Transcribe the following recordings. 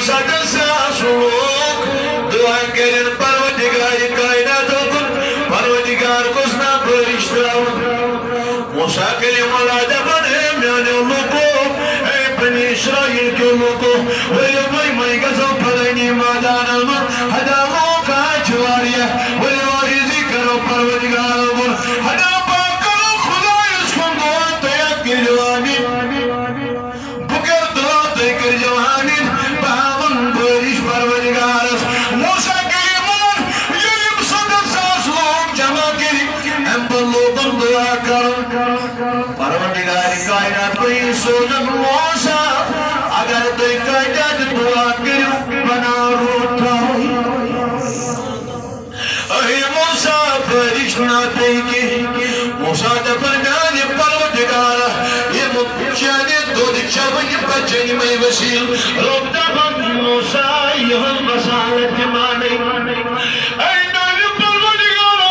ساتھ ساس لوگ دعا کرن پروردگار کائنات پروردگار کس نا بارش تراؤن موسیٰ کلیم اللہ دبن ہے میانے لوگو اے بنی اسرائیل کے لوگو ولی میں گزو پھلینی مادان من حدا موقع چواریا ولی واریزی کرو پروردگار من حدا پاک کرو خدا اس کو دعا تیاد کر جو آمین بکر دعا تیاد کر جو آمین بہامن بارش پروردگار موسیٰ کلیم اللہ یہ صدر ساس لوگ جمع کری لوگن دعا کر پروردگار کائنات کوئی سوزن موسیٰ اگر تو کائنات دعا کرو بنا روتا اے موسیٰ بارش نہ دے گی موسیٰ دبرنانی پروردگار یہ مجھانے دو دکھاونی بچنی میں وسیل رب دبن موسیٰ یہ مسالت مانے اے نانی پروردگار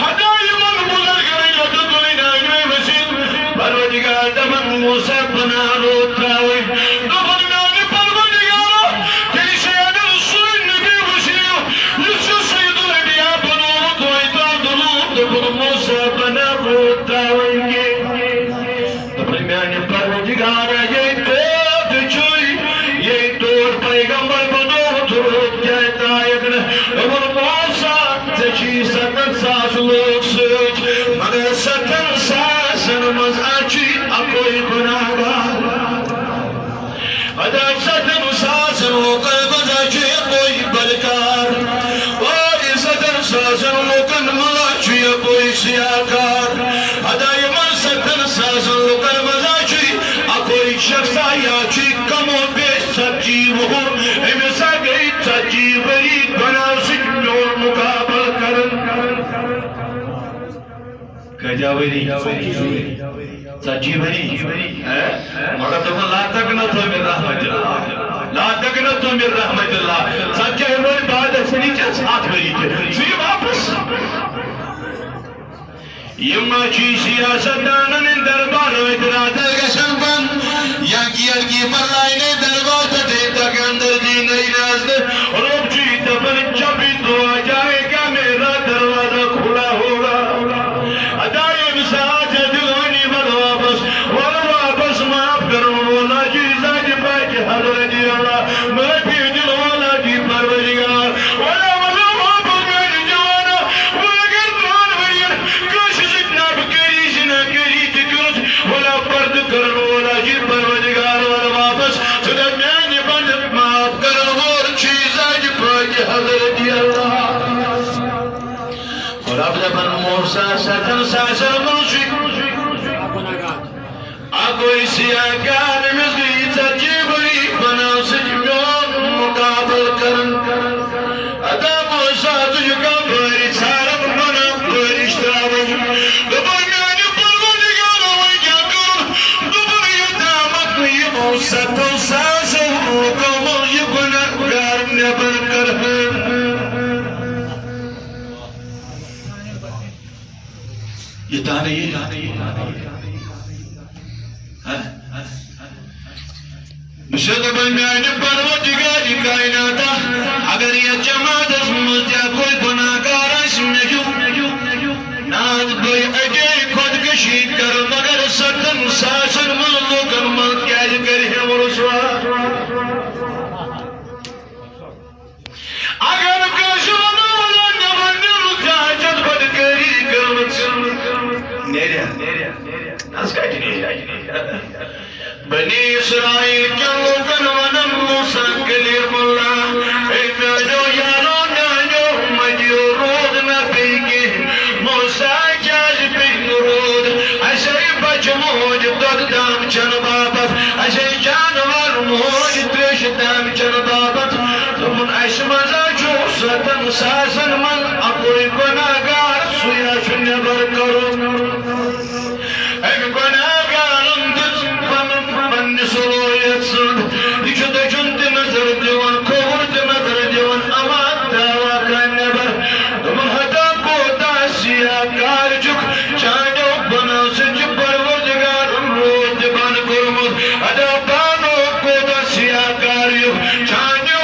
ہدائی من بزرگ پروردگار دمن موسیٰ بنا روتا ہوئے دبن نانی پروردگارا تیری سید رسول نبی وسیع یسو سید الانبیاء بنورت و ایدان دلوت دبن موسیٰ بنا روتا ہوئے دبن نانی پروردگارا یہ دود چوئی یہ دور پیغمبر بنورت روت جائتا ہے دبن موسیٰ تجی ستن ساس لوگ سوچ مگر ستن ساس نماز آچی اپوئی گناہگار ادا ستن ساسن لوکن مزاچی اپوئی بلکار اور ستن ساسن لوکن مزاچی اپوئی سیاکار ادا یمن ستن ساسن لوکن مزاچی اپوئی شخصا یاچی کمو بیش سچی وہو امسا گئی سچی بری گناہ سکنور مقابل کرن کجاوری سچی بری مگر تمہیں لا تقنطو من رحمت اللہ لا تقنطو من رحمت اللہ سچے ہوئی بعد سنی چاہ ساتھ بری کے سی واپس یما چی سیاست دانن دربار و اتراد گشن بند یا کیار کی پرلائن دربار دیتا کے اندر دین ایراز روب چی دبن چبی دعا جائے گا میرا دروازہ کھلا ہوگا ادائی مساج دلانی واپس معاف کرو مولا جی ذات پاک حضرت اللہ میں بھی دل والا جی پروردگار والا واپس میری جوانا والا گردوان وریر کوشش اتنا بکری سنا کری تکرس والا پرد کرو والا جی پروردگار والا واپس صدا میں بند معاف کرو اور چیز ذات پاک حضرت اللہ رب دبن موسیٰ ستن ساسر موسیق کوئی سیاکار مزگی سچی بری بنا سجمیون مقابل کرن ادا موسیٰ تجھکا بری سارم بنا بریش تراوی دبر میانی پروردگار ہوئی کیا کرن دبر یہ دامت یہ موسیٰ تو ساسر مقام یہ گناہگار نبر کرن یہ تانے مشہد بنیان پروردگاری کائناتا اگر یہ جماعت اس مجھے کوئی گناہگار اس نجو ناد کوئی اجے خودکشی کر مگر ستن ساسن ملوکن مل کیج کر ہے ورسوا اگر کشوانا والا نوانا رکاجت بدکری کرمت نیریا ناس کا جنی بنی اسرائیل کے لوگن ونم موسیٰ کلیم اللہ اے میانو یارو نانو مجیو رود نہ پیگی موسیٰ جاج پیگ رود ایسے بچ موج دود دام چن بابت ایسے جانور موج تریش دام چن بابت تمن ایس مزا جو ستن ساسن من اپوئی گناہگار سویا شنبر کرو ایک گناہگار اندس پنن سلویت سن دیچو دجن تی نظر دیوان کھور تی نظر دیوان امات دعویٰ کا نبر تمن حدا کوتا سیاکار جک چانو بنا سج پروردگار روز بان کرمت حدا بانو کوتا سیاکار جک چانو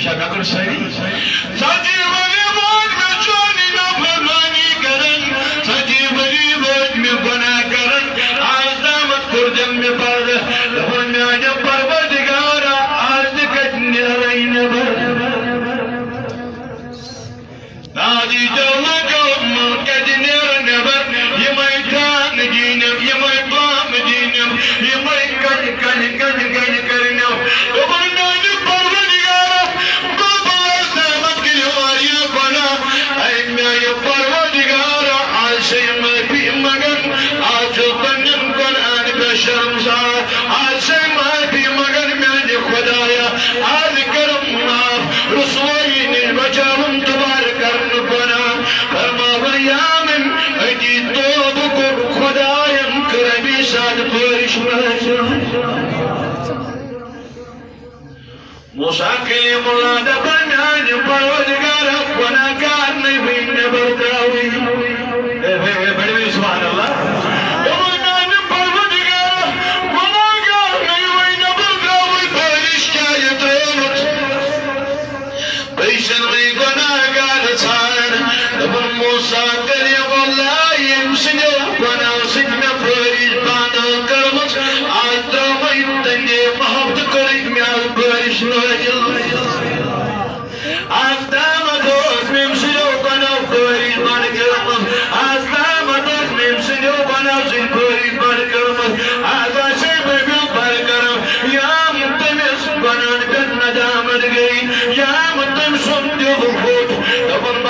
شکر سری سچی بری بات میں چونی نافرمانی کرن سچی بری بات میں گناہ کرن آج دامت کردم میں پرد دفن میں آجا پروردگارا آج دکت نیرین بر نادی جوہ جو ملکت نیرین بر یہ میدان جینم یہ میدان جینم یہ میدان کن کرنم دفن میں آجا پروردگارا بابا زحمت کی ہماری گناہ اے میں یہ پروردگارا آج سے میں بھی مگن آج بنم قرآن پہ شرمسار آج سے میں بھی مگن میں نے خدایا آج کرم معاف رسوائی نے بچاؤں دوبار کرن گناہ فرما بیامن اجی توب کو خدایم کرمی ساتھ پرش موسیٰ کلیم اللہ دفن آج پروردگار گناہ کار نہیں بین برداوی بڑی بڑی سبحان اللہ دفن آج پروردگار گناہ کار نہیں بین برداوی پرش چاہیت رومت پیشن میں گناہ کار چھان دفن موسیٰ کلیم اللہ یم سنو گناہ سکن پرش بانا کرمت آج دومی تنگے محبت کرک میں آج پرش نو